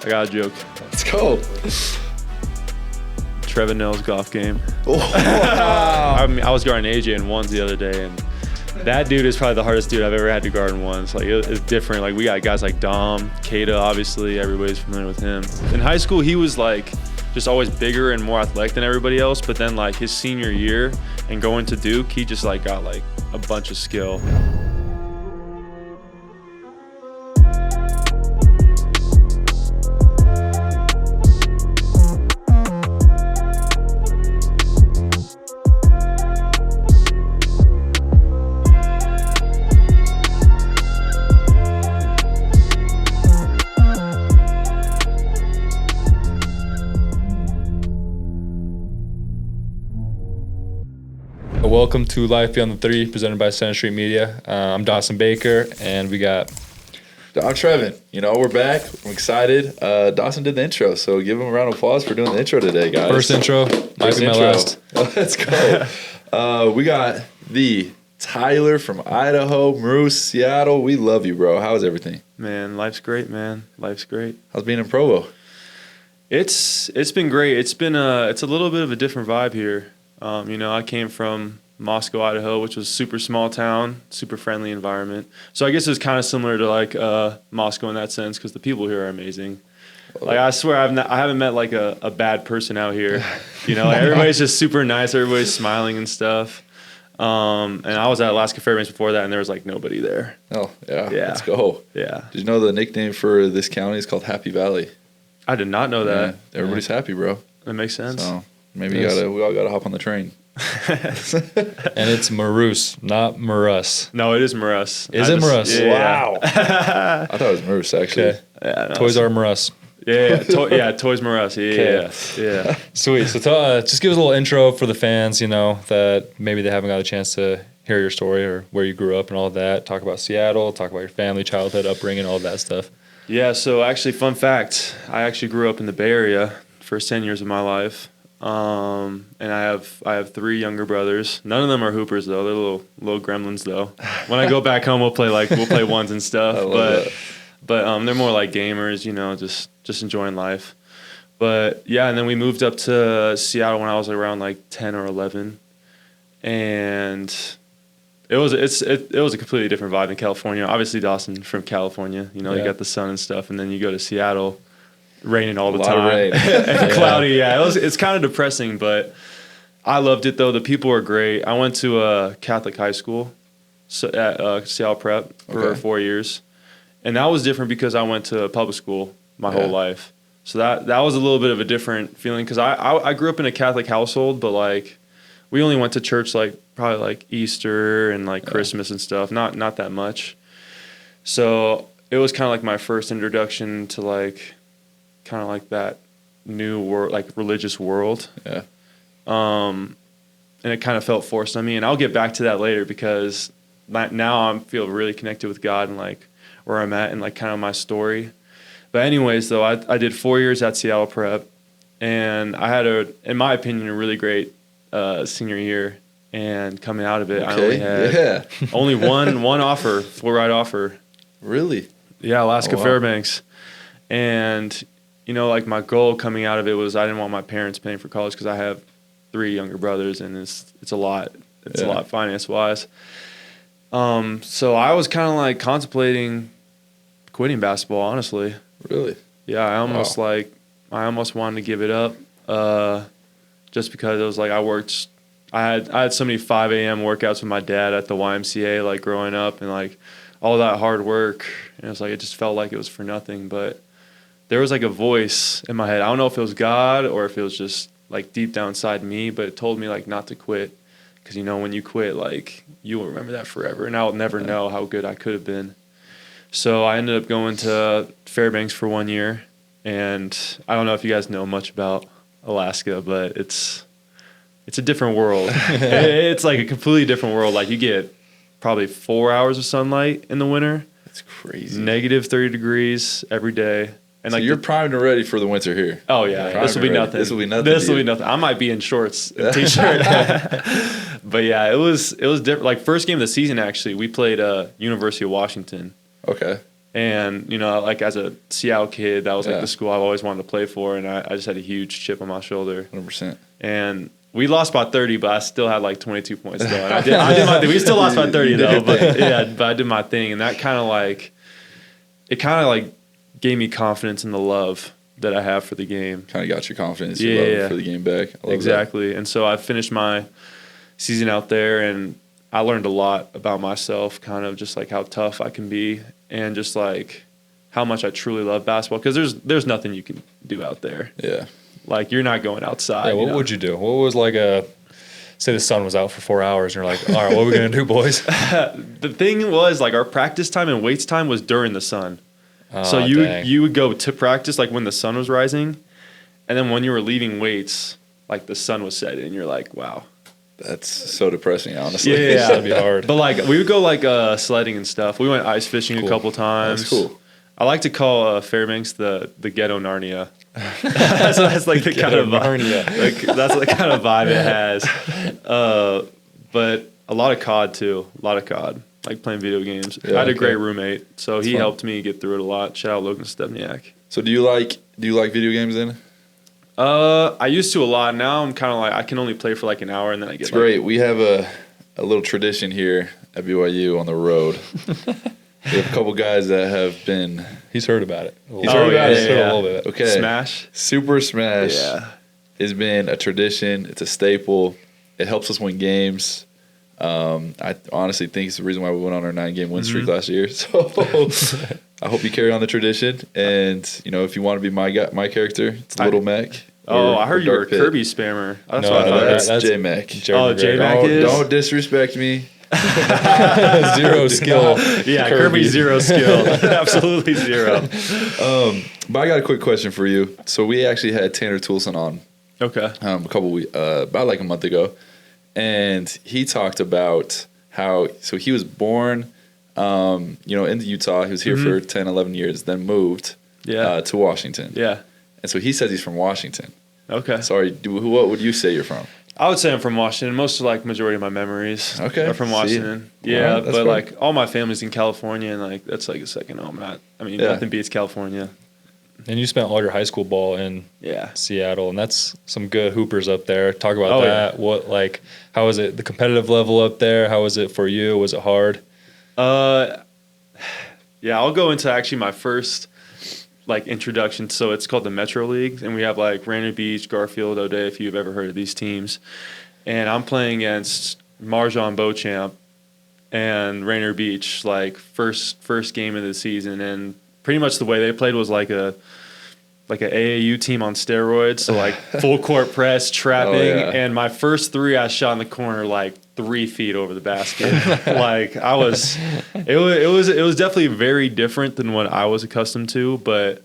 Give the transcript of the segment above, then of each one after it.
I got a joke. Let's go. Trevor Nell's golf game. Oh, wow. I was guarding AJ in ones the other day, and that dude is probably the hardest dude I've ever had to guard in ones. Like, it's different. Like, we got guys like Dom, Kada, obviously. Everybody's familiar with him. In high school, he was, like, just always bigger and more athletic than everybody else. But then, like, his senior year and going to Duke, he just, like, got, like, a bunch of skill. Welcome to Life Beyond the Three, presented by Center Street Media. I'm Dawson Baker, and we got... I'm Trevin. You know, we're back. I'm excited. Dawson did the intro, so give him a round of applause for doing the intro today, guys. First intro, might be my last. Let's go. We got the Tyler from Idaho, Mrus, Seattle. We love you, bro. How's everything? Man, life's great, man. Life's great. How's being in Provo? It's been great. It's a little bit of a different vibe here. You know, I came from Moscow, Idaho, which was super small town, super friendly environment. So I guess it's kind of similar to like Moscow in that sense, because the people here are amazing. Like, I swear I haven't met like a bad person out here. You know, like, everybody's just super nice. Everybody's smiling and stuff. And I was at Alaska Fairbanks before that, and there was like nobody there. Oh, yeah. Yeah. Let's go. Yeah. Did you know the nickname for this county is called Happy Valley? I did not know that. Yeah, everybody's happy, bro. That makes sense. So maybe we all gotta hop on the train. And it's Mrus, not Mrus. No, it is Mrus. Is it Mrus? Yeah. Wow. I thought it was Mrus, actually. Okay. Yeah, no, Toys R Mrus. Yeah, Toys Mrus. Yeah. Sweet. So just give us a little intro for the fans, you know, that maybe they haven't got a chance to hear your story or where you grew up and all of that. Talk about Seattle, talk about your family, childhood, upbringing, all of that stuff. Yeah, so actually, fun fact, I actually grew up in the Bay Area first 10 years of my life. And I have three younger brothers. None of them are hoopers though. They're little gremlins though. When I go back home, we'll play ones and stuff. But they're more like gamers, you know, just enjoying life. But yeah, and then we moved up to Seattle when I was around like 10 or 11, and it was a completely different vibe in California. Obviously, Dawson from California, you know, you got the sun and stuff, and then you go to Seattle. Raining all the time. Rain. And cloudy, yeah. It's kind of depressing, but I loved it though. The people were great. I went to a Catholic high school at Seattle Prep for 4 years, and that was different because I went to public school my whole life. So that was a little bit of a different feeling because I grew up in a Catholic household, but like we only went to church like probably like Easter and like Christmas and stuff. Not that much. So it was kind of like my first introduction to like kind of like that new world, like religious world. Yeah. And it kind of felt forced on me, and I'll get back to that later because now I feel really connected with God and like where I'm at and like kind of my story. But anyways, though, I did 4 years at Seattle Prep, and I had in my opinion, a really great senior year. And coming out of it, I only had only one offer, full ride offer. Really? Yeah, Alaska Fairbanks. And you know, like my goal coming out of it was I didn't want my parents paying for college because I have three younger brothers, and it's a lot. It's a lot finance wise. So I was kind of like contemplating quitting basketball, honestly. Really? Yeah, I almost wanted to give it up, just because it was like I had so many 5 a.m. workouts with my dad at the YMCA, like growing up, and like all that hard work, and it was like it just felt like it was for nothing, but. There was like a voice in my head. I don't know if it was God or if it was just like deep down inside me, but it told me like not to quit. Because, you know, when you quit, like you will remember that forever. And I'll never know how good I could have been. So I ended up going to Fairbanks for 1 year. And I don't know if you guys know much about Alaska, but it's a different world. It's like a completely different world. Like you get probably 4 hours of sunlight in the winter. That's crazy. Negative 30 degrees every day. And so like you're primed and ready for the winter here. Oh yeah, this will be nothing. This will be nothing. This will be nothing. I might be in shorts, and t-shirt. But yeah, it was different. Like first game of the season, actually, we played University of Washington. Okay. And, like as a Seattle kid, that was like Yeah. the school I've always wanted to play for. And I just had a huge chip on my shoulder. 100%. And we lost by 30, but I still had like 22 points though. And I did my thing. We still lost by 30 though, but I did my thing. And that kind of like gave me confidence in the love that I have for the game. Kind of got your confidence, your love for the game back. I love Exactly. And so I finished my season out there, and I learned a lot about myself, kind of just like how tough I can be, and just like how much I truly love basketball, because there's nothing you can do out there. that. Yeah. Like, you're not going outside. Yeah, what would you do? What was like say the sun was out for 4 hours, and you're like, all right, what are we going to do, boys? The thing was, like, our practice time and weights time was during the sun. So Dang. you would go to practice like when the sun was rising, and then when you were leaving weights, like the sun was setting, and you're like, wow. That's so depressing, honestly. Yeah. That'd be hard. But like we would go like sledding and stuff. We went ice fishing a couple times. That's cool. I like to call Fairbanks the ghetto Narnia. that's like the kind of Narnia. like that's the kind of vibe it has. But a lot of COD too. A lot of COD. Like playing video games. Yeah, I had a okay. great roommate, so he fun. helped me get through it a lot. Shout out Logan Stepniak. So do you like video games then? I used to a lot. Now I'm kind of like I can only play for like an hour and then I get It's great. We have a little tradition here at BYU on the road. We have a couple guys that have been He's heard about it. He's heard about He's it. heard a little bit. okay. Smash. Super Smash Yeah. has been a tradition. It's a staple. It helps us win games. I honestly think it's the reason why we went on our 9-game win streak last year. So I hope you carry on the tradition. And if you want to be my character, it's Little Mac. Oh, I heard you were a Dark Pit. Kirby spammer. That's No, what I thought. That's J Mac. Jeremy J Gregor. Mac is? Don't disrespect me. Zero skill. Yeah, Kirby zero skill. Absolutely zero. But I got a quick question for you. So we actually had Tanner Toulson on Okay. about like a month ago, and he talked about how he was born in Utah. He was here for 10, 11 years, then moved Yeah. to Washington. Yeah. And so he says he's from Washington. Okay. Sorry, what would you say you're from? I would say I'm from Washington. Most of like majority of my memories are from See. Washington. All Yeah, right, that's but cool. like all my family's in California, and like that's like a second home. Nothing beats California. And you spent all your high school ball in Yeah. Seattle, and that's some good hoopers up there. Talk about that. Yeah. What how was it? The competitive level up there? How was it for you? Was it hard? Yeah, I'll go into actually my first like introduction. So it's called the Metro League, and we have like Rainier Beach, Garfield, O'Day, if you've ever heard of these teams. And I'm playing against Marjan Beauchamp and Rainier Beach, like first game of the season, and pretty much the way they played was like a AAU team on steroids. So like full court press, trapping, and my first three I shot in the corner like 3 feet over the basket. Like it was definitely very different than what I was accustomed to, but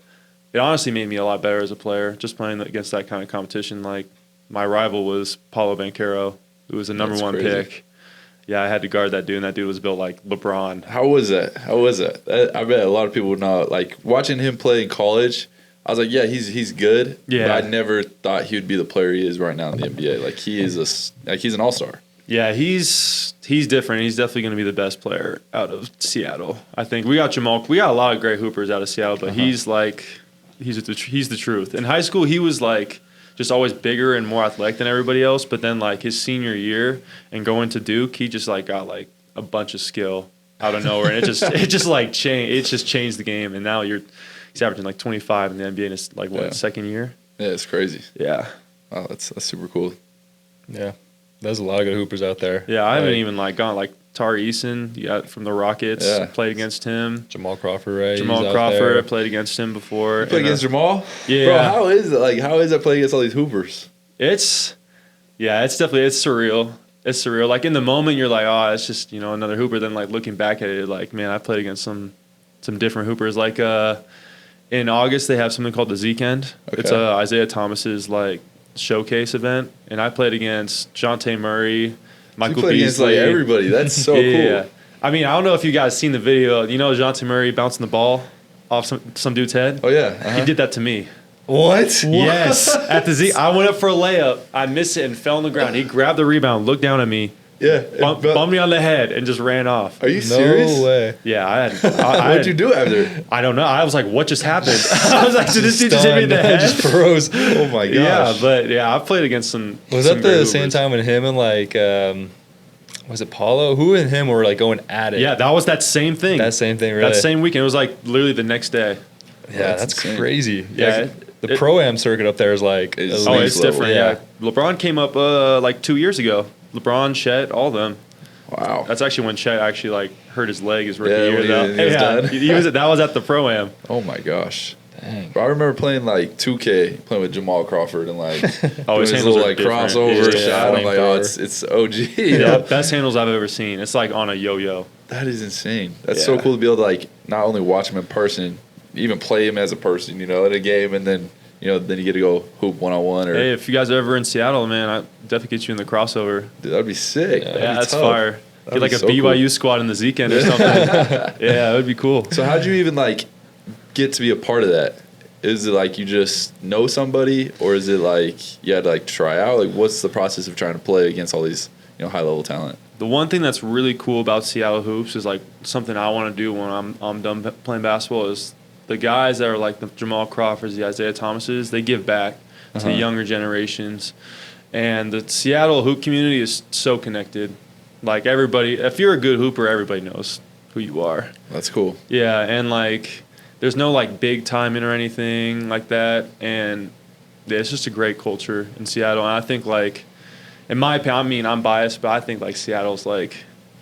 it honestly made me a lot better as a player just playing against that kind of competition. Like my rival was Paulo Banchero, who was the number That's one crazy. pick. Yeah, I had to guard that dude, and that dude was built like LeBron. How was that? I bet a lot of people would not like watching him play in college. I was like, yeah, he's good. Yeah. But I never thought he would be the player he is right now in the NBA. Like he's an all-star. Yeah, he's different. He's definitely going to be the best player out of Seattle. I think we got Jamal. We got a lot of great hoopers out of Seattle, but he's the truth. In high school, he was like just always bigger and more athletic than everybody else. But then like his senior year and going to Duke, he just like got like a bunch of skill out of nowhere, and it just like changed. It just changed the game, and now he's averaging like 25 in the NBA in his like second year. Yeah, it's crazy. Yeah. Wow, that's super cool. Yeah, there's a lot of good hoopers out there. Yeah, I haven't even like gone like Tari Eason, you got from the Rockets, Yeah. played against him. Jamal Crawford, right? Jamal He's out Crawford, there. I played against him before. You play against Jamal? Yeah. Bro, how is it? Like, how is it playing against all these hoopers? It's surreal. It's surreal. Like in the moment, you're like, oh, it's just another hooper. Then like looking back at it, like man, I played against some different hoopers. Like in August, they have something called the Zekend. Okay. It's Isaiah Thomas's like showcase event, and I played against Jonte Murray, Michael You played against like Beasley. everybody. That's so Yeah. cool. I mean, I don't know if you guys seen the video. Jonte Murray bouncing the ball off some dude's head. Oh yeah. Uh-huh. He did that to me. What? Yes. At the Z, I went up for a layup. I missed it and fell on the ground. He grabbed the rebound, looked down at me, Yeah. bumped me on the head, and just ran off. Are you serious? No way. Yeah, I What'd you do after? I don't know. I was like, what just happened? I was like, did this dude just hit me in the head? Just froze. Oh my gosh. Yeah, but I played against some. Was some that the great same hoopers. time when him and like, was it Paulo? Who and him were like going at it? Yeah, that was that same thing. That same thing, really. That same weekend. It was like literally the next day. Yeah, that's insane. crazy. Yeah, the pro-am circuit up there is like, It's- Oh, League it's level. different. Yeah. LeBron came up like 2 years ago. LeBron, Chet, all of them. Wow. That's actually when Chet actually like hurt his leg his rookie Yeah, year. when though. he was done. He was that was at the pro am. Oh my gosh. dang. Bro, I remember playing like 2K, playing with Jamal Crawford and like doing his his handles little are like different. crossover Yeah, shot. I'm like, oh, flamethrower. it's OG. Yeah, You know? best handles I've ever seen. It's like on a yo-yo. That is insane. That's so Yeah. cool to be able to like not only watch him in person, even play him as a person, you know, in a game, and then then you get to go hoop 1-on-1 or Hey, if you guys are ever in Seattle, man, I definitely get you in the crossover. dude, that'd be sick. Yeah. That'd Yeah, be that's tough. fire. That'd Get like be a so BYU cool. squad in the Zcand or something. Yeah, it would be cool. So how'd you even like get to be a part of that? Is it like you just know somebody, or is it like you had to like try out? Like, what's the process of trying to play against all these high level talent? The one thing that's really cool about Seattle hoops is like something I want to do when I'm done playing basketball is the guys that are like the Jamal Crawfords, the Isaiah Thomases, they give back to the younger generations. And the Seattle hoop community is so connected. Like everybody, if you're a good hooper, everybody knows who you are. That's cool. Yeah, and like there's no like big timing or anything like that. And yeah, it's just a great culture in Seattle. And I think like, in my opinion, I mean, I'm biased, but I think like Seattle's like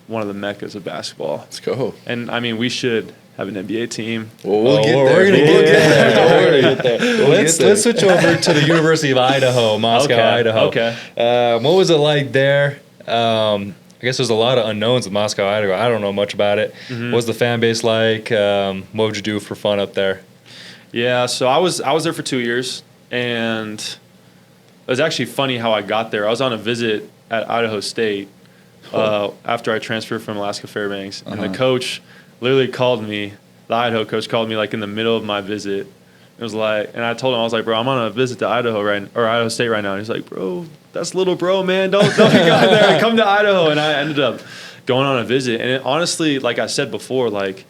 one of the meccas of basketball. Let's go. And I mean, we should have an NBA team. Well, we'll get we're there. gonna We'll get get there. there. Don't worry. Let's switch over to the University of Idaho, Moscow, Okay, Idaho. okay. What was it like there? I guess there's a lot of unknowns with Moscow, Idaho. I don't know much about it. Mm-hmm. What was the fan base like? What would you do for fun up there? Yeah, so I was there for 2 years, and it was actually funny how I got there. I was on a visit at Idaho State after I transferred from Alaska Fairbanks, and the coach literally called me. The Idaho coach called me like in the middle of my visit. It was like, and I told him, I was like, bro, I'm on a visit to Idaho State right now. And he's like, bro, that's little bro, man. Don't be going there. Come to Idaho. And I ended up going on a visit. And honestly, like I said before, like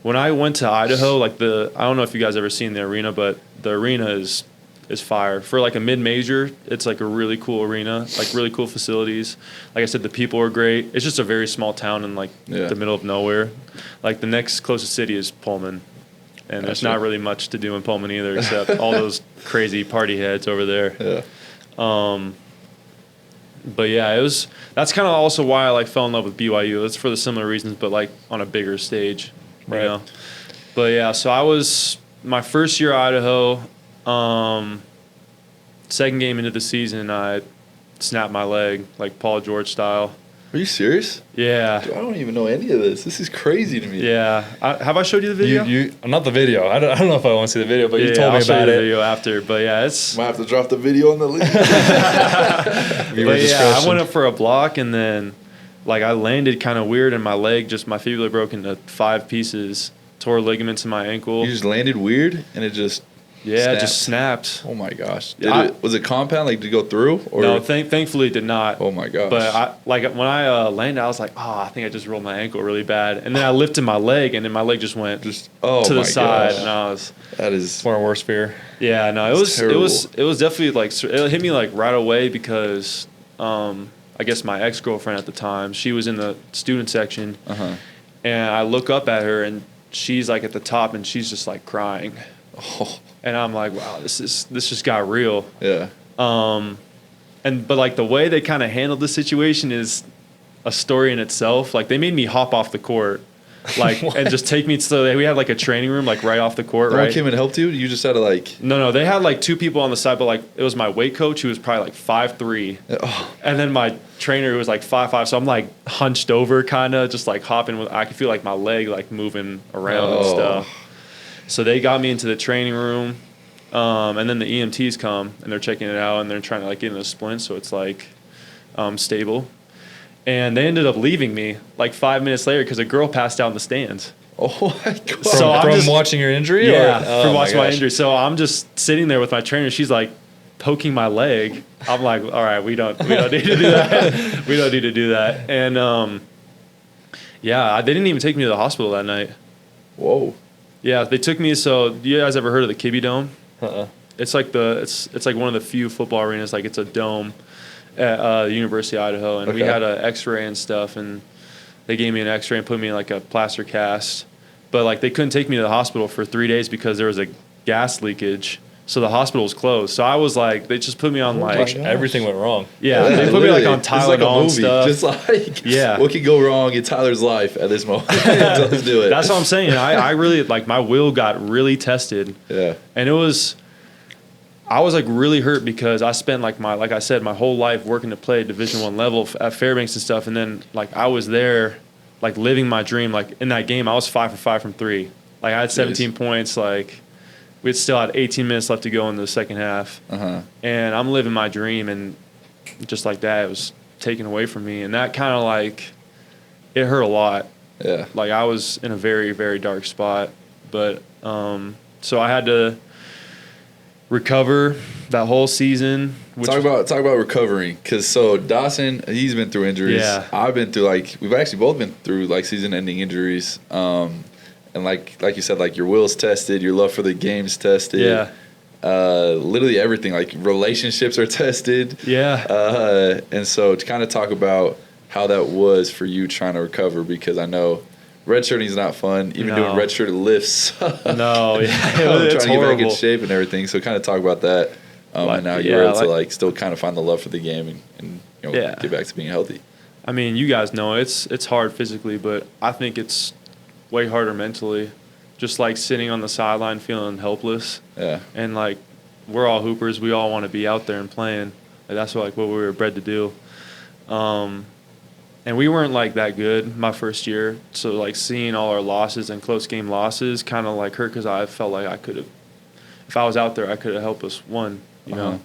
when I went to Idaho, like I don't know if you guys ever seen the arena, but the arena is fire. For like a mid-major, it's like a really cool arena, like really cool facilities. Like I said, the people are great. It's just a very small town in like the middle of nowhere. Like the next closest city is Pullman. And there's not really much to do in Pullman either, except all those crazy party heads over there. Yeah. But yeah, that's kind of also why I like fell in love with BYU. It's for the similar reasons, but like on a bigger stage, you Right. know. But yeah, so I was my first year at Idaho. Second game into the season, I snapped my leg like Paul George style. Are you serious? Yeah, Dude, I don't even know any of this. This is crazy to me. yeah. Have I showed you the video? You not the video. I don't know if I want to see the video, but you told I'll me show you about the it. video after. But yeah, it's. Might have to drop the video on the link. Viewer But yeah, I discretion. went up for a block and then, like, I landed kind of weird and my leg, just my fibula broke into 5 pieces, tore ligaments in my ankle. You just landed weird and it just Yeah, it just snapped. Oh my gosh. Yeah, Was it compound? Like, did it go through? Or? No, thankfully it did not. Oh my gosh. But when I landed, I was like, I think I just rolled my ankle really bad. And then I lifted my leg, and then my leg just went to my the side, gosh. and I was. That is. It's my worst fear. Yeah, no, it was terrible. definitely like it hit me like right away because I guess my ex-girlfriend at the time, she was in the student section, and I look up at her and she's like at the top and she's just like crying, and I'm like, wow, this just got real. Yeah. But like the way they kind of handled the situation is a story in itself. Like they made me hop off the court. Like and just take me to we had like a training room like right off the court. No right? one came and helped you? You just had to like. No, they had like 2 people on the side, but like it was my weight coach who was probably like 5'3", and then my trainer who was like 5'5". So I'm like hunched over, kind of just like hopping with. I could feel like my leg like moving around and stuff. So they got me into the training room, and then the EMTs come and they're checking it out and they're trying to like get in a splint so it's like stable. And they ended up leaving me like 5 minutes later because a girl passed out in the stands. Oh my god. So I'm from just- watching your injury? Yeah, or? from watching my gosh. injury. So I'm just sitting there with my trainer. She's like poking my leg. I'm like, all right, we don't need to do that. We don't need to do that. And they didn't even take me to the hospital that night. Whoa. Yeah, they took me. So you guys ever heard of the Kibbe Dome? Uh-uh. It's like it's like one of the few football arenas. Like it's a dome at the University of Idaho, and we had an X-ray and stuff, and they gave me an X-ray and put me in like a plaster cast. But like they couldn't take me to the hospital for 3 days because there was a gas leakage. So the hospital was closed. So I was like, they just put me on Everything went wrong. Yeah, they put me like on Tylenol like a movie. and stuff. Just like, what could go wrong in Tyler's life at this moment? Let's do it. That's what I'm saying. I really, like, my will got really tested. Yeah. And I was like really hurt because I spent like I said, my whole life working to play Division I level at Fairbanks and stuff. And then like I was there, like living my dream. Like in that game, I was 5 for 5 from 3. Like I had 17 points. Like we still had 18 minutes left to go in the second half. And I'm living my dream, and just like that, it was taken away from me. And that kind of like, it hurt a lot. Yeah. Like I was in a very, very dark spot. But so I had to recover that whole season. Talk about recovering, because so Dawson, he's been through injuries. Yeah. I've been through we've actually both been through like season-ending injuries. And like you said, like your will's tested, your love for the game's tested. Yeah. Literally everything, like relationships are tested. Yeah. And so to kind of talk about how that was for you trying to recover, because I know redshirting is not fun. Even doing redshirt lifts. No, yeah. Trying It's to get back in horrible. shape and everything. So kind of talk about that. And now you're able to like still kind of find the love for the game and get back to being healthy. I mean, you guys know it's hard physically, but I think it's way harder mentally. Just like sitting on the sideline feeling helpless. Yeah. And like we're all hoopers. We all want to be out there and playing. Like, that's what we were bred to do. And we weren't like that good my first year. So like seeing all our losses and close game losses kind of like hurt, because I felt like I could have, if I was out there, I could have helped us win, you know.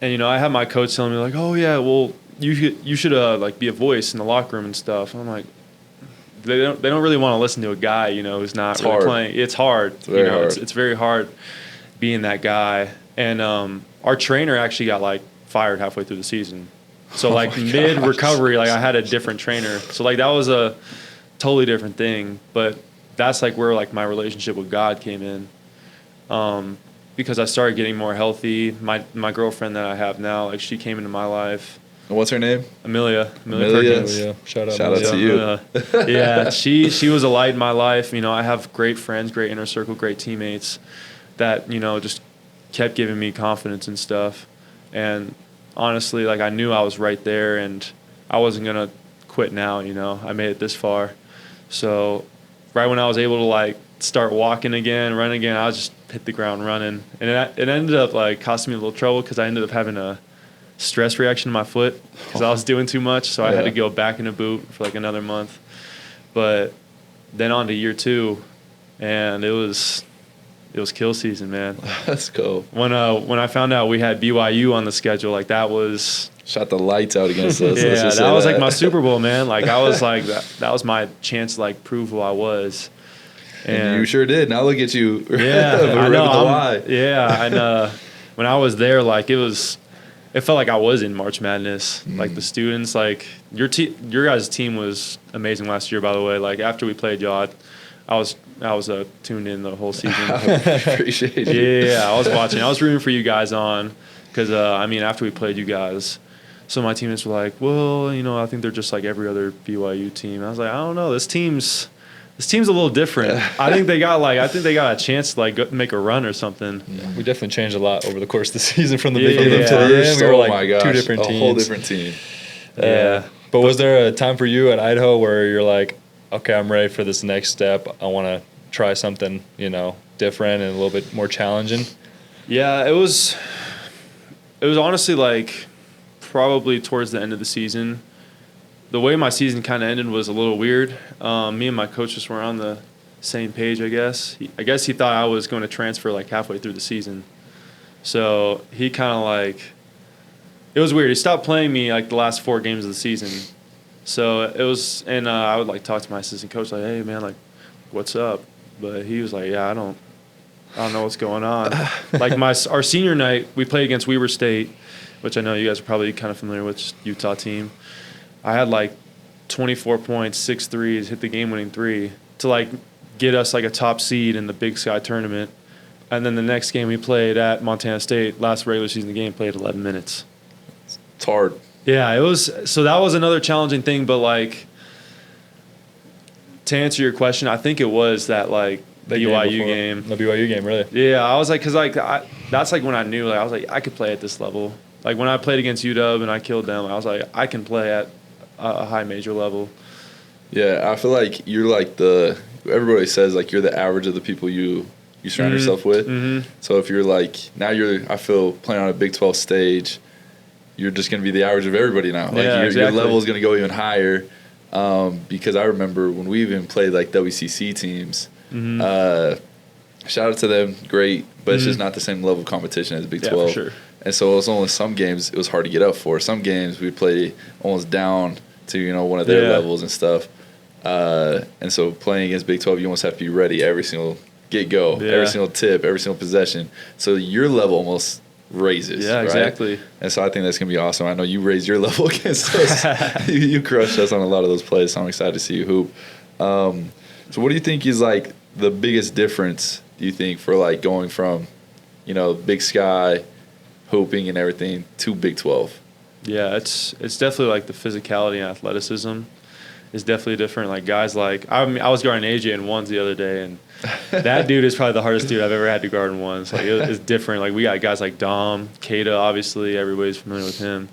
And I had my coach telling me like, oh yeah, well you should like be a voice in the locker room and stuff. And I'm like, they don't really want to listen to a guy, who's not really playing. It's hard. It's very hard. It's very hard being that guy. And our trainer actually got like fired halfway through the season. So like mid recovery, like I had a different trainer. So like that was a totally different thing. But that's like where like my relationship with God came in. Because I started getting more healthy. My girlfriend that I have now, like she came into my life. And what's her name? Amelia Perkins. Shout out to you. Yeah, she was a light in my life. I have great friends, great inner circle, great teammates that, just kept giving me confidence and stuff. And honestly, like I knew I was right there, and I wasn't going to quit now, I made it this far. So right when I was able to like start walking again, run again, I just hit the ground running. And it ended up like costing me a little trouble, because I ended up having a stress reaction in my foot because I was doing too much. So I had to go back in a boot for like another month. But then on to year 2, and it was kill season, man. Let's go. When I found out we had BYU on the schedule, like that was shot the lights out against us. Yeah, that was like my Super Bowl, man. Like I was like that was my chance to like prove who I was. And you sure did. Now look at you. Yeah, I know. Yeah, and when I was there, like it felt like I was in March Madness. Like the students, like your guys' team was amazing last year, by the way. Like after we played y'all, I was tuned in the whole season. Appreciate you. Yeah, I was watching. I was rooting for you guys on, because after we played you guys, some of my teammates were like, well, I think they're just like every other BYU team. I was like, I don't know, this team's a little different. I think they got a chance to like go make a run or something. Yeah, we definitely changed a lot over the course of the season from the beginning to the end. We were like two different teams. A whole different team. Yeah. But was there a time for you at Idaho where you're like, okay, I'm ready for this next step. I want to try something, different and a little bit more challenging? Yeah, it was honestly like probably towards the end of the season. The way my season kind of ended was a little weird. Me and my coach just were on the same page, I guess. I guess he thought I was going to transfer like halfway through the season. So he kind of like, it was weird. He stopped playing me like the last 4 games of the season. So it was, and I would like talk to my assistant coach like, hey man, like, what's up? But he was like, yeah, I don't I don't know what's going on. Like our senior night, we played against Weber State, which I know you guys are probably kind of familiar with, Utah team. I had like 24 points, 6 threes, hit the game-winning three to like get us like a top seed in the Big Sky tournament. And then the next game we played at Montana State, last regular season game, played 11 minutes. It's hard. Yeah, it was. So that was another challenging thing. But like, to answer your question, I think it was that like BYU game. The BYU game, really. Yeah, I was like, because like that's like when I knew, like I was like, I could play at this level. Like when I played against UW and I killed them, I was like, I can play at a high major level. Yeah, I feel like you're like everybody says like you're the average of the people you surround yourself with. Mm-hmm. So if you're like, now I feel playing on a Big 12 stage, you're just going to be the average of everybody now. Like your level is going to go even higher. Because I remember when we even played like WCC teams, shout out to them, great, but it's just not the same level of competition as Big 12. Yeah, for sure. And so it was only some games it was hard to get up for. Some games we'd play almost down to, one of their levels and stuff. And so playing against Big 12, you almost have to be ready every single get-go, every single tip, every single possession. So your level almost raises. Yeah, right? Exactly. And so I think that's going to be awesome. I know you raised your level against us. you crushed us on a lot of those plays, so I'm excited to see you hoop. So what do you think is like the biggest difference, do you think, for like going from, Big Sky, hooping and everything to Big 12? Yeah, it's definitely like the physicality and athleticism is definitely different. Like guys like, I was guarding AJ in ones the other day, and that dude is probably the hardest dude I've ever had to guard in ones. Like it's different. Like we got guys like Dom, Kada, obviously everybody's familiar with him.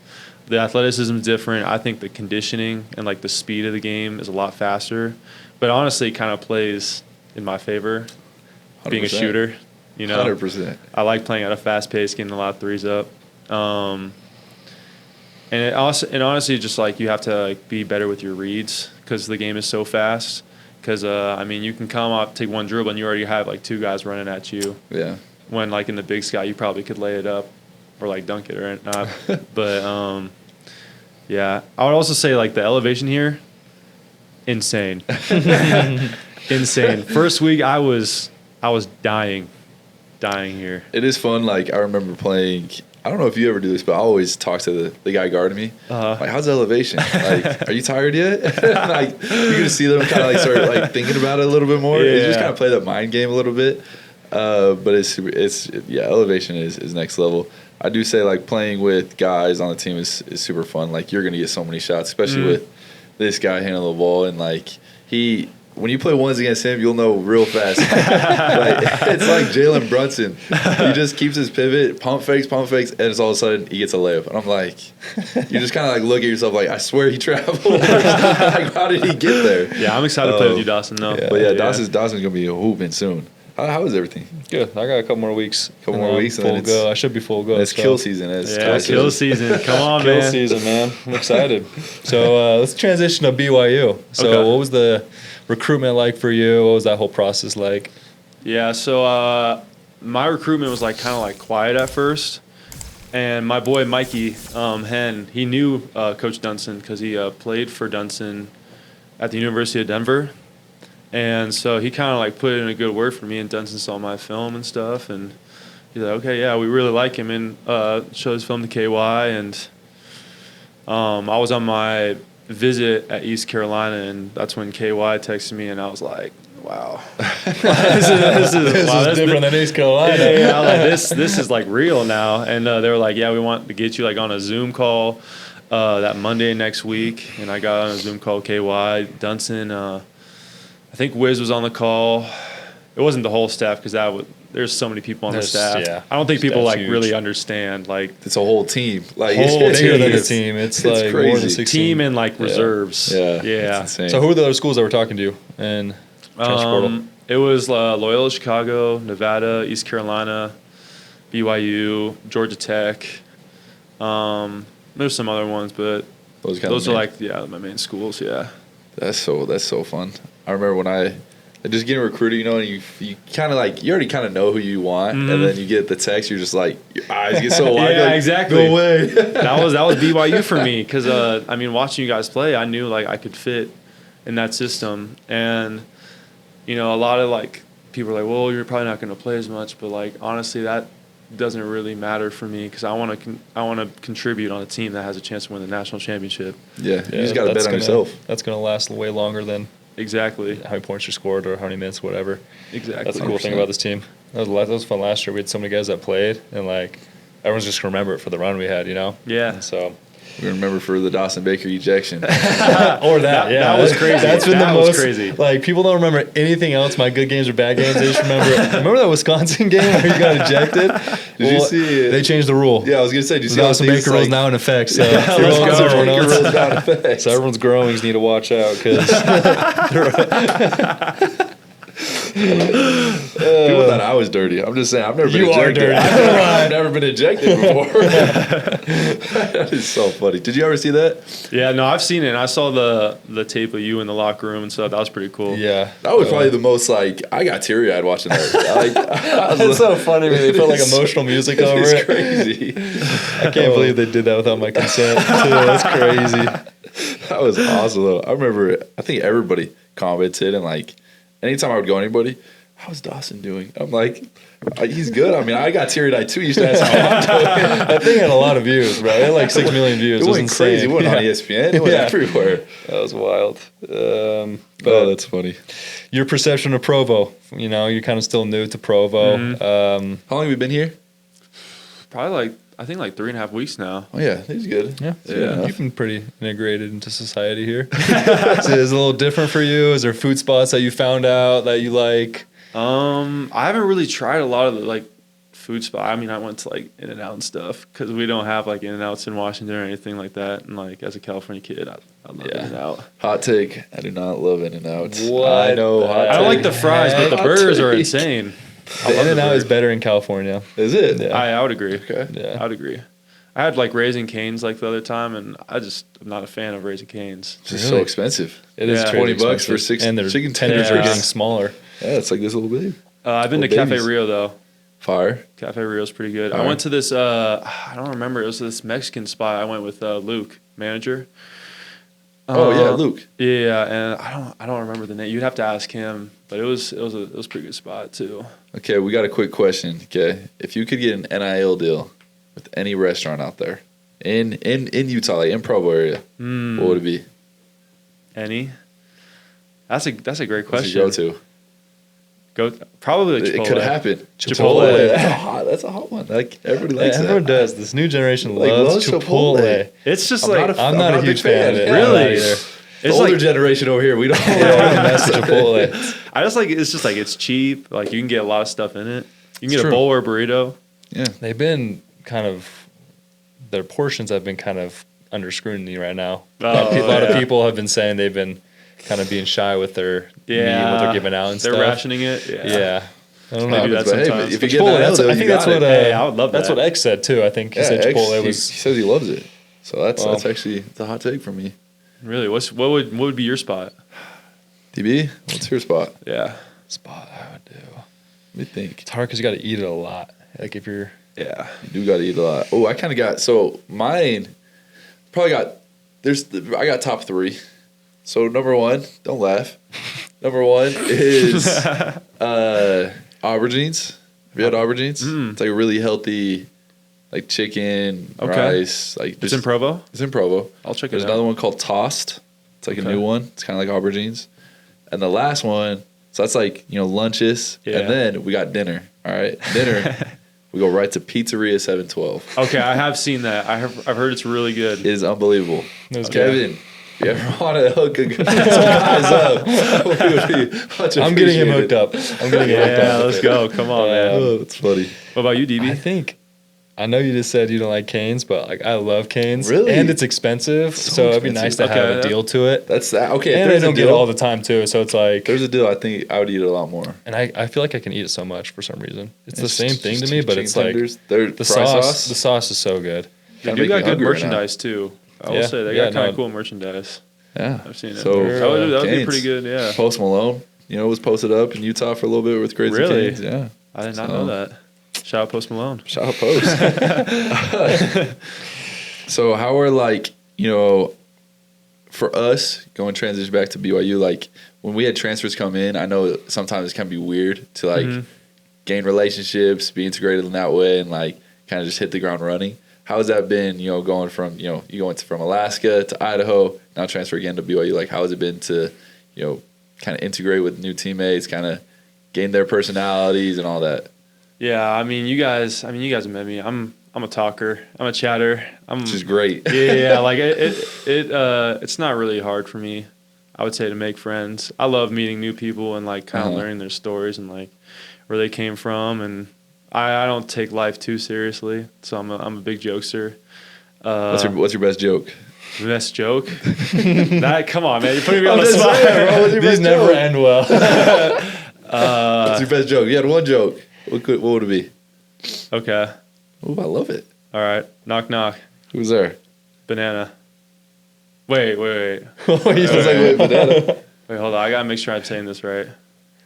The athleticism is different. I think the conditioning and like the speed of the game is a lot faster. But honestly, it kind of plays in my favor, 100%. Being a shooter. 100%. I like playing at a fast pace, getting a lot of threes up. And honestly, just like you have to like be better with your reads because the game is so fast. Because you can come up, take one dribble, and you already have like 2 guys running at you. Yeah. When like in the Big Sky, you probably could lay it up or like dunk it or not. But yeah, I would also say like the elevation here, insane, insane. First week I was dying here. It is fun. Like I remember playing. I don't know if you ever do this, but I always talk to the guy guarding me. Like, how's the elevation? Like, are you tired yet? Like, you can see them kind of like start like thinking about it a little bit more. Yeah. You just kind of play that mind game a little bit. But it's elevation is next level. I do say like playing with guys on the team is super fun. Like you're gonna get so many shots, especially with this guy handling the ball, and like when you play ones against him, you'll know real fast. It's like Jalen Brunson. He just keeps his pivot, pump fakes, and it's all of a sudden he gets a layup. And I'm like, you just kind of like look at yourself like, I swear he traveled. Like, how did he get there? Yeah, I'm excited to play with you, Dawson. Though. Yeah. But yeah, Dawson's gonna be hooping soon. How is everything? Good. I got a couple more weeks. Couple more weeks. Full go. I should be full go. It's kill season. Kill season. Come on, man. Kill season, man. I'm excited. So let's transition to BYU. So what was the recruitment like for you? What was that whole process like? Yeah, so my recruitment was like kind of like quiet at first. And my boy Mikey Henn, he knew Coach Dunson because he played for Dunson at the University of Denver. And so he kind of like put in a good word for me, and Dunson saw my film and stuff, and he's like, okay, yeah, we really like him, and showed his film to KY, and I was on my visit at East Carolina, and that's when KY texted me, and I was like, wow. this is different than East Carolina. Yeah, like this is like real now. And they were like, yeah, we want to get you like on a Zoom call that Monday next week. And I got on a Zoom call with KY, Dunson, I think Wiz was on the call. It wasn't the whole staff because there's so many people on the staff. Yeah, I don't think people like huge. really understand like it's a whole team. Like it's bigger than a team. It's like crazy. More than 16. Team and like reserves. Yeah. It's so who are the other schools that were talking to you and transfer portal? It was Loyola Chicago, Nevada, East Carolina, BYU, Georgia Tech. There's some other ones, but those are like my main schools. Yeah. That's so fun. I remember when I just getting recruited, and you kind of like you already kind of know who you want, and then you get the text, you're just like your eyes get so wide. Yeah, like, exactly. No way. that was BYU for me because watching you guys play, I knew like I could fit in that system, and a lot of like people are like, well, you're probably not going to play as much, but like honestly, that doesn't really matter for me because I want to contribute on a team that has a chance to win the national championship. Yeah, you just got to bet on yourself. That's going to last way longer than exactly how many points you scored or how many minutes, whatever. Exactly. That's the cool thing about this team. That was fun last year. We had so many guys that played, and like everyone's just going to remember it for the run we had, you know? Yeah. And so. We remember for the Dawson Baker ejection. Or that, yeah. That was crazy. That's been that the was most crazy. Like people don't remember anything else, my good games or bad games. They just remember that Wisconsin game where you got ejected. Did you see it? They changed the rule. Yeah, I was gonna say, did you see Dawson Baker rule's now in effect. So so everyone's growings need to watch out because people thought I was dirty. I'm just saying, I've never been You are ejected. dirty. I've never been ejected before. That is so funny. Did you ever see that? Yeah, no, I've seen it. I saw the tape of you in the locker room and stuff. That was pretty cool. yeah. That was probably the most like I got teary eyed watching that. It's so funny when they put like emotional music over It's it. crazy. I can't believe they did that without my consent. Too. That's crazy. That was awesome though. I remember. I think everybody commented and like anytime I would go anybody, how's Dawson doing? I'm like, he's good. I mean, I got teary eyed too. You used to ask how I'm doing. That thing had a lot of views, bro. It had like 6 million views. It was went crazy. It went on ESPN. It went everywhere. That was wild. But that's funny. Your perception of Provo, you know, you're kind of still new to Provo. Mm-hmm. How long have you been here? Probably I think 3.5 weeks now. Oh yeah, he's good. Yeah, Yeah. you've been pretty integrated into society here. So is it a little different for you? Is there food spots that you found out that you like? I haven't really tried a lot of the food spot. I mean, I went to In-N-Out and stuff because we don't have In-N-Outs in Washington or anything like that. And as a California kid, I love In-N-Out. Hot take. I do not love In-N-Out. What? I know. Hot I don't take. like the fries, but the Hot burgers are take. insane. The In-N-Out is better in California. Is it? Yeah. I would agree. Okay. Yeah. I would agree. I had Raising Cane's the other time, and I'm not a fan of Raising Cane's. It's just so Really? expensive. It is Yeah. crazy $20 for expensive. 6 and their chicken tenders are tenders. getting smaller. Yeah, it's like this little big. I've been to Little Cafe babies. Rio though. Fire. Cafe Rio's pretty good. I Alright. went to this. I don't remember. It was this Mexican spot. I went with Luke, manager. Oh yeah, Luke. Yeah, and I don't remember the name. You'd have to ask him, but it was a pretty good spot too. Okay, we got a quick question. Okay, if you could get an NIL deal with any restaurant out there in Utah, in Provo area, what would it be? Any? That's a great What's question. your go-to? Probably Chipotle. It could happen. Chipotle. That's a hot one. Everybody likes Everyone that. does. This new generation Like, loves loves Chipotle. Chipotle. It's just I'm not a big huge fan of it. Really? I'm not either. The it's older generation over here, we don't. I don't mess with Chipotle. I just it's just it's cheap. You can get a lot of stuff in it. You can get True. a bowl or a burrito. Yeah. They've been their portions have been kind of under scrutiny right now. Oh, a lot of yeah. people have been saying they've been kind of being shy with their meat, what they're giving out and They're stuff. rationing it. Yeah. I don't They know. do that But hey, sometimes. if you Chipotle, get an NIL deal, I think you that's got what. it. Hey, I would love That's that. what X said too. I think he Yeah, said X, Chipotle he was. says he loves it. So Well. that's actually it's a hot take from me. Really, what would be your spot? DB, what's your spot? Yeah, Spot I would do. Let me think. It's hard because you got to eat it a lot. Like if you're. yeah. You do got to eat a lot. Oh, I kind of got so mine. Probably got. I got top 3. So number 1, don't laugh. Number 1 is aubergines. Have you had aubergines? It's like a really healthy, chicken, Okay. rice. It's in Provo. It's in Provo. I'll check it There's out. another one called tossed. It's like Okay. a new one. It's kind of like aubergines. And the last one, so that's lunches. Yeah. And then we got dinner. All right, dinner. We go right to Pizzeria 712. Okay, I have seen that. I've heard it's really good. It is unbelievable. It was Kevin, if you ever want to hook some guys up, we would be much I'm getting him appreciated. hooked up. I'm getting him hooked Yeah, up. let's go. Come on, man. Oh, that's funny. What about you, DB? I think. I know you just said you don't like Canes, but I love Canes. Really? And it's expensive, so it'd be nice expensive. to have Okay, a deal to it. That's that. Okay, if And I there's a don't get it deal, all the time too, so it's like. there's a deal. I think I would eat it a lot more. And I feel like I can eat it so much for some reason. It's the It's same just- thing to just me, but chicken it's like tenders. Their the fry sauce. The sauce is so good. They Kinda do make got me good hungry right merchandise too. I will Yeah. say they Yeah, got kind no. of cool merchandise. Yeah, I've seen it. So that would be Canes. pretty good. Yeah, Post Malone, was posted up in Utah for a little bit with Crazy Really? Canes. Yeah. I did not So- know that. Shout out Post Malone. Shout out Post. So how are for us, going transition back to BYU, like when we had transfers come in, I know sometimes it can be weird to like gain relationships, be integrated in that way, and like kind of just hit the ground running. How has that been, going from, you went from Alaska to Idaho, now transfer again to BYU? Like, how has it been to, kind of integrate with new teammates, kind of gain their personalities and all that? Yeah, I mean, you guys have met me. I'm a talker. I'm a chatter. Which is great. Yeah, like it's not really hard for me, I would say, to make friends. I love meeting new people and like kind of learning their stories and like where they came from, and I don't take life too seriously, so I'm a big jokester. What's your best joke? Best joke? Come on, man, you're putting me on the spot. Bro, these never end well. What's your best joke? You had one joke. What would it be? Okay. Ooh, I love it. All right. Knock knock. Who's there? Banana. Wait. Wait, banana. Wait, hold on. I gotta make sure I'm saying this right.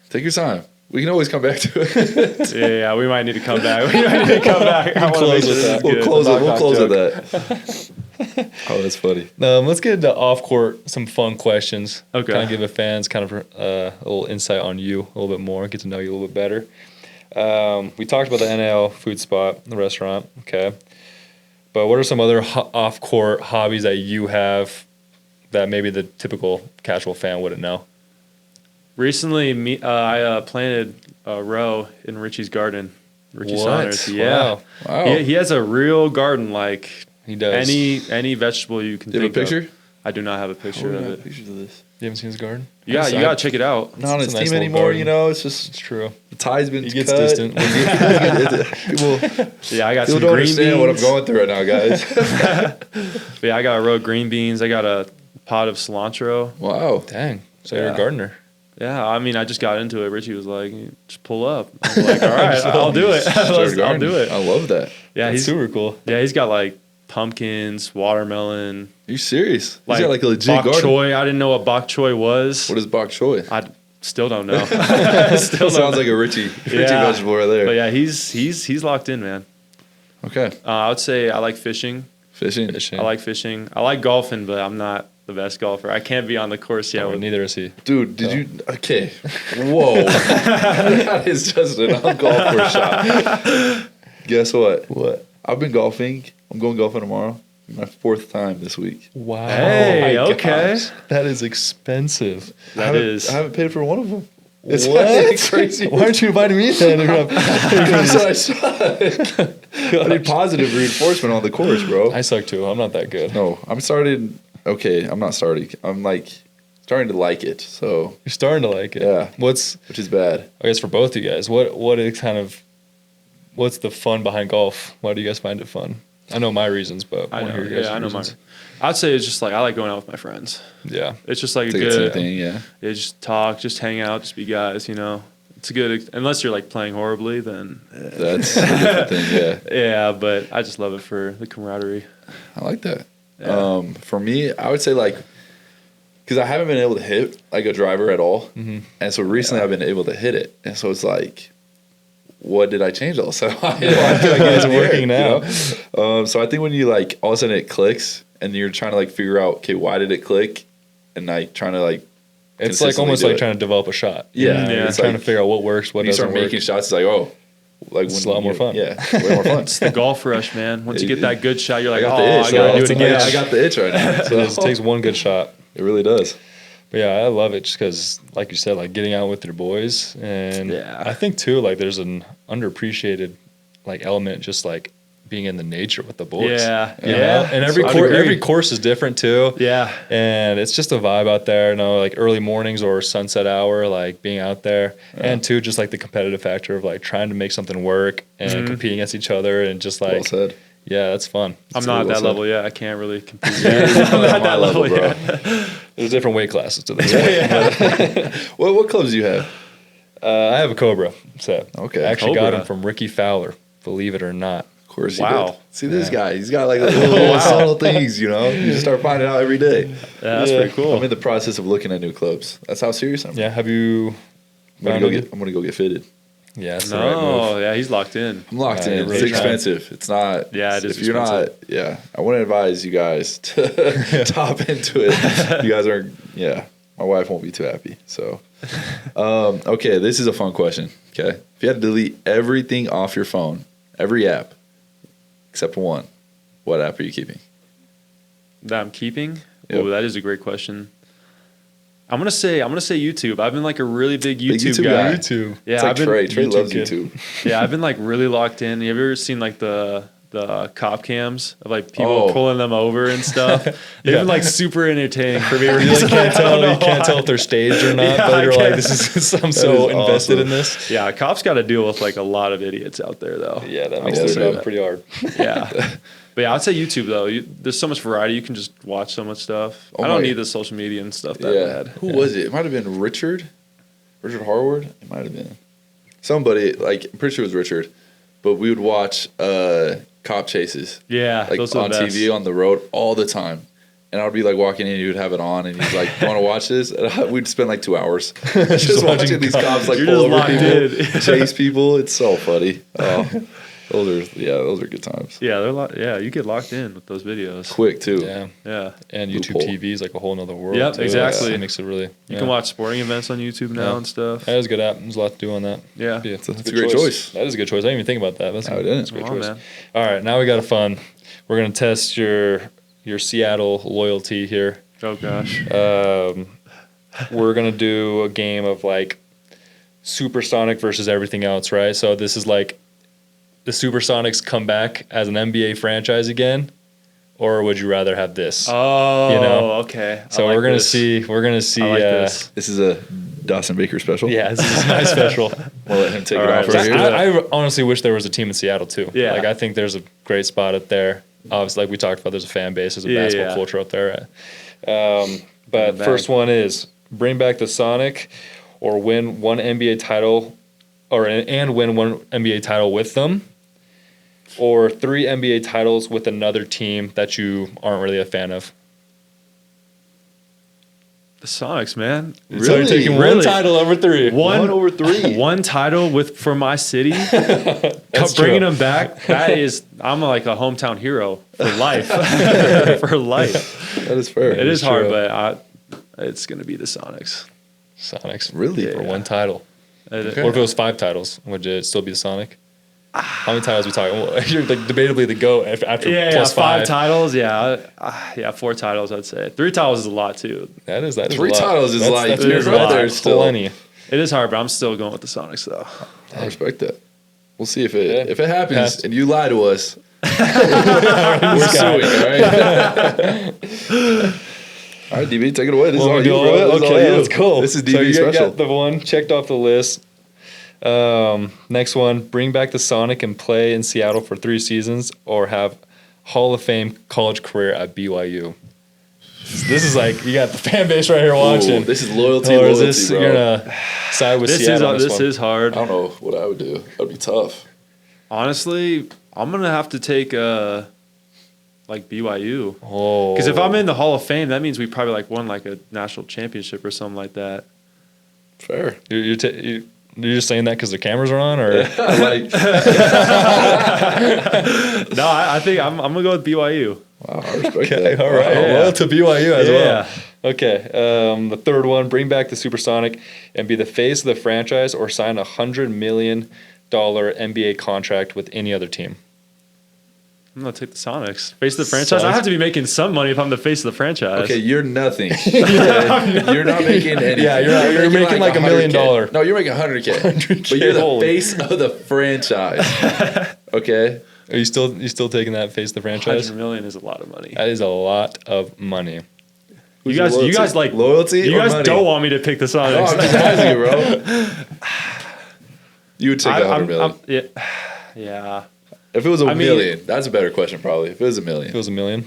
Take your time. We can always come back to it. Yeah, we might need to come back. I wanna make sure this is We'll good. close The it. We'll knock close knock with joke. that. Oh, that's funny. Let's get into off court, some fun questions. Okay. Kind of give the fans kind of a little insight on you a little bit more, get to know you a little bit better. We talked about the NIL food spot, the restaurant. Okay. But what are some other off court hobbies that you have that maybe the typical casual fan wouldn't know? Recently, I planted a row in Richie's garden. Richie What? Saunders. Yeah. Wow. He has a real garden, like He does. any vegetable you can Do you have think a of. picture? I do not have a picture of it. Pictures of this. You haven't seen his garden? You gotta check it out. Not on It's his a nice team little anymore, garden. It's just It's true. the tie's been He gets cut. distant. People Yeah, I got don't some green understand beans. what I'm going through right now, guys. But yeah, I got a row of green beans. I got a pot of cilantro. Wow. Dang. So you're Yeah. a gardener. Yeah, I mean, I just got into it. Richie was like, "Just pull up." I was like, "All right, I'll do it. I'll do it." I love that. Yeah, That's he's super cool. he's got like pumpkins, watermelon, Are you serious? like He's got like a legit bok garden. choy. I didn't know what bok choy was. What is bok choy? I still don't know. Still don't Sounds know. like a Richie Yeah. vegetable right there. But yeah, he's locked in, man. Okay. I would say I like fishing. Fishing. I like fishing. I like golfing, but I'm not the best golfer. I can't be on the course yet. Oh, with neither is he. Dude, did you? Okay. Whoa. That is just an uncalled for shot. Guess what? What? I've been golfing. I'm going golfing tomorrow. My 4th time this week. Wow. Hey, Oh my okay. gosh. That is expensive. I haven't paid for one of them. It's What? crazy. Why aren't you inviting me then? Because I suck. I need positive reinforcement on the course, bro. I suck too. I'm not that good. No, I'm starting. Okay, I'm not starting. I'm like starting to like it. So, You're starting to like it. Yeah. What's, which is bad. I guess for both you guys, what's the fun behind golf? Why do you guys find it fun? I know my reasons, but I wanna know. hear your guys' Yeah, I know reasons. I'd say it's just like I like going out with my friends. Yeah. It's just like It's a like a good team thing, yeah. Yeah, just talk, just hang out, just be guys. It's a good. Unless you're like playing horribly, then That's a different thing, yeah. yeah. But I just love it for the camaraderie. I like that. Yeah. For me, I would say like, because I haven't been able to hit like a driver at all, and so recently I've been able to hit it, and so it's like, what did I change all of a sudden? Why did I get It's it working now. So I think when you like all of a sudden it clicks, and you're trying to like figure out, okay, why did it click, and like trying to like, It's like consistently almost do like it. trying to develop a shot. Yeah, You're it's trying like- to figure out what works, what when you doesn't start work. making shots, it's like, oh, like It's a lot more fun. Yeah, it's way more fun. It's the golf rush, man. Once you get that good shot, you're like, I got oh, the itch. I gotta bro. do it again. I got the itch right now. So It takes one good shot. it really does. But yeah, I love it just because, like you said, like getting out with your boys, and Yeah. I think too, like there's an underappreciated like element just like being in the nature with the boys. Yeah, You know? yeah. And I'd agree. every course is different too. Yeah, And it's just a vibe out there, like early mornings or sunset hour, like being out there. And too, just like the competitive factor of like trying to make something work and competing against each other and just Well like, said. yeah, that's fun. I'm not at well that said. level yet. I can't really compete. I'm not at that level bro. yet. There's different weight classes to this. What clubs do you have? I have a Cobra set. Okay. I actually got Cobra. him from Ricky Fowler, believe it or not. Of course you Wow. did. See this guy. He's got like little subtle things, You just start finding out every day. Yeah, that's Yeah. pretty cool. I'm in the process of looking at new clubs. That's how serious I'm. Yeah, have you I'm gonna found go any? get. I'm gonna go get fitted. Yeah, it's the right move. No, yeah, he's locked in. I'm locked Yeah, in. it It's really expensive. It's not. Yeah, it is If you're not, expensive. I wouldn't advise you guys to top into it. You guys aren't. Yeah, my wife won't be too happy. So, okay, this is a fun question. Okay, if you had to delete everything off your phone, every app except one, what app are you keeping? That I'm keeping? Yep. Oh, that is a great question. I'm gonna say YouTube. I've been like a really big Big YouTube, YouTube guy. guy. YouTube. Yeah, It's like I've been Trey. Trey loves kid. YouTube. yeah, I've been like really locked in. Have you ever seen like the cop cams of like people Oh. pulling them over and stuff? They've Yeah. been like super entertaining for me. You like can't tell. You can't tell if they're staged or not. Yeah, but I you're like, guess. this is. I'm so is invested awesome. in this. Yeah, cops got to deal with like a lot of idiots out there though. Yeah, that I makes will their say job that. pretty hard. Yeah. But yeah, I'd say YouTube though. There's so much variety. You can just watch so much stuff. Oh I don't my- need the social media and stuff that Yeah. bad. Who was it? It might have been Richard Harwood. It might have been somebody. Like I'm pretty sure it was Richard. But we would watch cop chases. Yeah, Like those are on the best. TV on the road all the time. And I'd be like walking in, you'd have it on, and he's like, "Want to watch this?" And we'd spend like 2 hours just watching these cops like You're pull just over locked people, in. chase people. It's so funny. Oh, those are good times. Yeah, you get locked in with those videos. Quick too. Yeah, Yeah. and YouTube Loophole. TV is like a whole nother world. Yep, too. exactly. It makes it really. You can watch sporting events on YouTube now Yeah. and stuff. That is a good app. There's a lot to do on that. Yeah. That's a great choice. That is a good choice. I didn't even think about that. That's No, I didn't. a great Come on, choice. man. All right, now we got a fun. We're gonna test your Seattle loyalty here. Oh gosh. We're gonna do a game of like Supersonic versus everything else, right? So this is like the Supersonics come back as an NBA franchise again, or would you rather have this? Oh, You know? okay. So we're gonna see. We're gonna see. I like this. This is a Dawson Baker special. Yeah, this is my special. We'll let him take All it right, off right let's here. do I honestly wish there was a team in Seattle too. Yeah. Like I think there's a great spot up there. Obviously, like we talked about, there's a fan base, there's a Yeah, basketball yeah. culture up there. But back. first one is bring back the Sonic, or win one NBA title, and win one NBA title with them, or 3 NBA titles with another team that you aren't really a fan of. The Sonics, man. So you're taking one Really? title over 3. One over 3. One title for my city. That's Bringing true. them back. That is, I'm like a hometown hero for life. For life. That is fair. It is true. hard, but it's gonna be the Sonics. Sonics. Really? For one title. Okay. What if it was 5 titles? Would it still be the Sonic? How many titles are we talking? Well, you're like debatably the GOAT after plus 5 5. titles. Yeah, 4 titles. I'd say 3 titles is a lot too. That is 3 a lot. titles is like that's you're a right lot. there That's still. plenty. It is hard, but I'm still going with the Sonics though. I respect that. We'll see if Yeah. it happens Passed. and you lie to us. We're suing, all right? All right, DB, take it away. This is Want all me to you, do bro. all of it? This is all Okay, you. let's go. This is So DB you special. got the one checked off the list. Next one, bring back the Sonic and play in Seattle for 3 seasons, or have Hall of Fame college career at BYU. This is like, you got the fan base right here watching. Ooh, this is loyalty, or is loyalty, this, bro. you're gonna side with This Seattle on is this one? is hard. I don't know what I would do. That'd be tough. Honestly, I'm gonna have to take like BYU. Oh, Because if I'm in the Hall of Fame, that means we probably like won like a national championship or something like that. Fair. you're just saying that because the cameras are on, or Like, No, I think I'm gonna go with BYU. wow, I respect okay, that. all right, Wow. Yeah. well, to BYU as Yeah. well. Okay, the third one, bring back the Supersonic and be the face of the franchise, or sign $100 million NBA contract with any other team. I'm gonna take the Sonics. Face of the franchise. I Sonics? have to be making some money if I'm the face of the franchise. Okay, you're nothing. You're not making anything. Yeah, you're making like $1 million. $100K. No, you're making 100K. 100K, But you're the holy. face of the franchise. Okay? Are you still taking that face of the franchise? $100 million is a lot of money. That is a lot of money. Who's You your guys like loyalty. You or guys money? don't want me to pick the No, Sonics. I'm just asking you, bro. You would take the 100 million. Yeah. If it was a I mean- million, that's a better question, probably. If it was a If million, it was $1 million.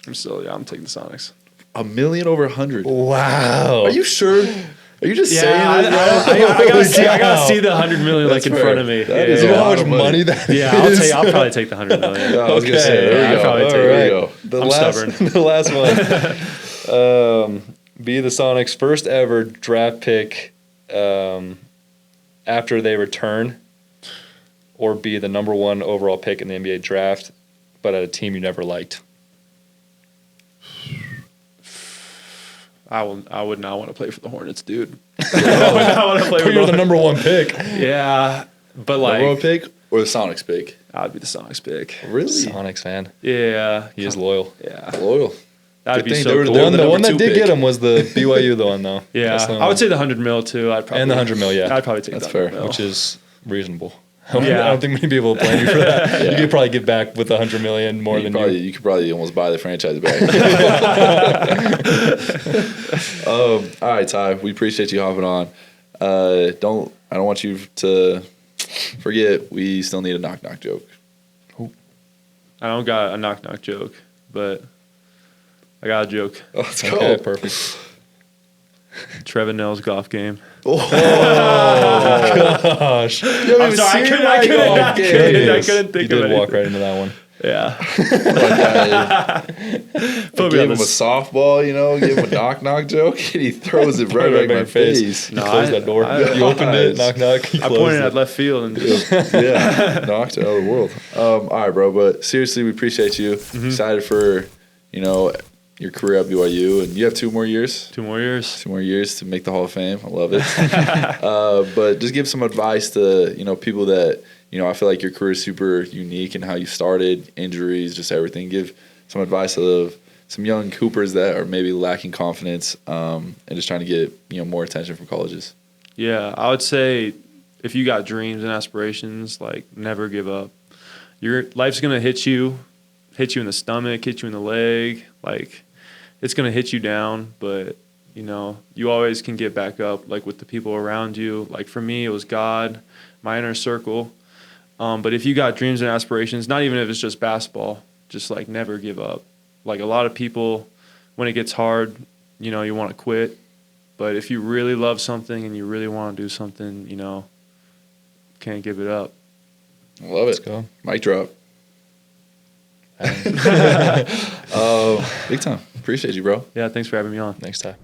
I'm taking the Sonics. a million over 100. Wow. Are you sure? Are you just saying I that, bro? gotta see the 100 million That's like in fair. front of me. That yeah, is You a know lot how much of money. money that yeah, is? I'll probably take the 100 million. I was gonna Okay, say, there yeah, you I'd go. probably take There it. you go. The I'm last, stubborn. the last one. Be the Sonics' first ever draft pick after they return, or be the number 1 overall pick in the NBA draft, but at a team you never liked? I would not want to play for the Hornets, dude. I would not want to play for You're the number 1 pick. Yeah, but like Number 1 pick or the Sonics pick? I'd be the Sonics pick. Really? Sonics fan. Yeah, He is loyal. yeah. Loyal. That'd Good be thing so they were cool. the The number one that 2 did pick. get him was the BYU the one though. Yeah, That's the I would one. say the 100 mil too. I'd probably And the 100 mil, yeah. I'd probably take That's that fair. 100 mil. which is reasonable. Yeah. I don't think many people will blame you for that. Yeah. You could probably get back with 100 million more than you. You could probably almost buy the franchise back. All right, Ty. We appreciate you hopping on. I don't want you to forget. We still need a knock knock joke. I don't got a knock knock joke, but I got a joke. Oh, let's go. Okay, perfect. Trevor Nell's golf game. Gosh. I'm sorry, I couldn't think You of did it. walk right into that one. Yeah. Give him a softball, give him a knock knock joke, and he throws it right back in my face. You closed that door. I- You opened it, knock knock. You I closed pointed it. at left field and Yeah, knocked it out of the world. All right, bro. But seriously, we appreciate you. Excited for your career at BYU, and you have 2 more years. 2 more years. 2 more years to make the Hall of Fame. I love it. But just give some advice to people that I feel like your career is super unique and how you started, injuries, just everything. Give some advice to some young Coopers that are maybe lacking confidence and just trying to get more attention from colleges. Yeah, I would say if you got dreams and aspirations, like never give up. Your life's gonna hit you in the stomach, hit you in the leg, like it's gonna hit you down, but you always can get back up, like with the people around you. Like for me, it was God, my inner circle. But if you got dreams and aspirations, not even if it's just basketball, just like never give up. Like a lot of people, when it gets hard, you want to quit. But if you really love something and you really want to do something, can't give it up. I love Let's it. go. Mic drop. Big time. Appreciate you, bro. Yeah, thanks for having me on. Next time.